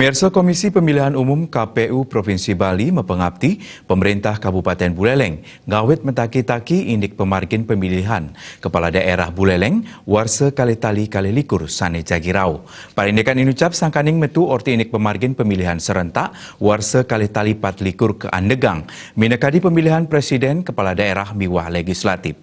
Pemirsa Komisi Pemilihan Umum KPU Provinsi Bali mempengabdi pemerintah Kabupaten Buleleng ngawit mentaki-taki indik pemargin pemilihan Kepala Daerah Buleleng warsa kali-tali kali-likur sane jagirau. Parindekan inucap sangkaning metu orti indik pemargin pemilihan serentak warsa kali-tali patlikur ke Andegang minekadi pemilihan Presiden Kepala Daerah miwah legislatif.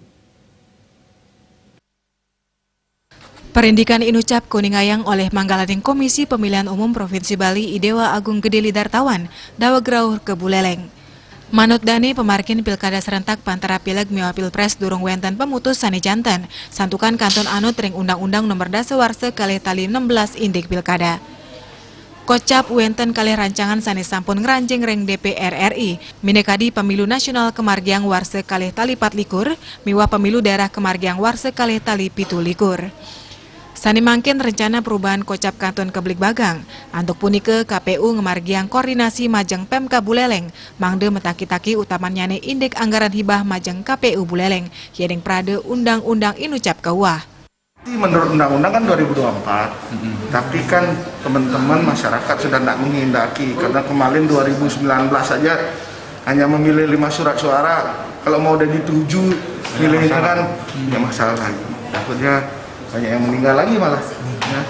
Perindikan inucap kuningayang oleh Manggalaning Komisi Pemilihan Umum Provinsi Bali Idewa Agung Gede Lidartawan dawa grauh ke Buleleng. Manut Dani pemargin pilkada serentak pantara pileg miwa pilpres durung wenten pemutus sani jantan santukan kanton anut ring undang-undang nomor 10 warsa kalih tali 16 indik pilkada. Kocap wenten kalih rancangan sani sampun ngranjing ring DPR RI minekadi pemilu nasional kemargiang warsa kalih tali 24 miwa pemilu daerah kemargiang warsa kalih tali 17. Sani mangkin rencana perubahan kocap kanton Keblik Bagang. Antuk punike KPU ngemargiang koordinasi majeng Pemka Buleleng. Mangde metaki-taki utamanyane indek anggaran hibah majeng KPU Buleleng. Yedeng prade undang-undang inucap keuah. Menurut undang-undang kan 2024, tapi kan teman-teman masyarakat sudah tidak menghendaki. Karena kemarin 2019 saja hanya memilih 5 surat suara. Kalau mau udah dituju, milihnya kan ya masalah lagi. Takutnya banyak yang meninggal lagi malah. Ya.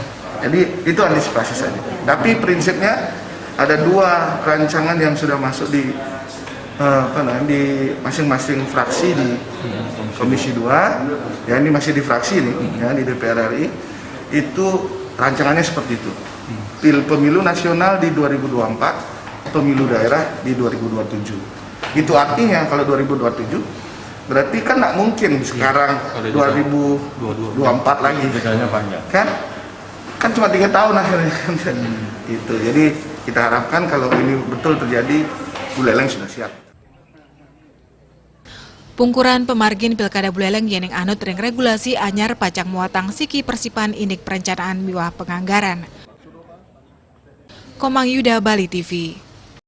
Jadi itu antisipasi saja. Tapi prinsipnya ada 2 rancangan yang sudah masuk di di masing-masing fraksi di Komisi 2. Ya ini masih di fraksi nih, ya di DPR RI. Itu rancangannya seperti itu. Pemilu nasional di 2024, pemilu daerah di 2027. Itu artinya kalau 2027 berarti kan nggak mungkin sekarang 2024 lagi. Bedanya panjang. Kan cuma 3 tahun akhirnya. Itu. Jadi kita harapkan kalau ini betul terjadi, Buleleng sudah siap. Pungkuran pemargin pilkada Buleleng yeneng anut ring regulasi anyar pajak muatang siki persipan indik perencanaan miwah penganggaran. Komang Yuda, Bali TV.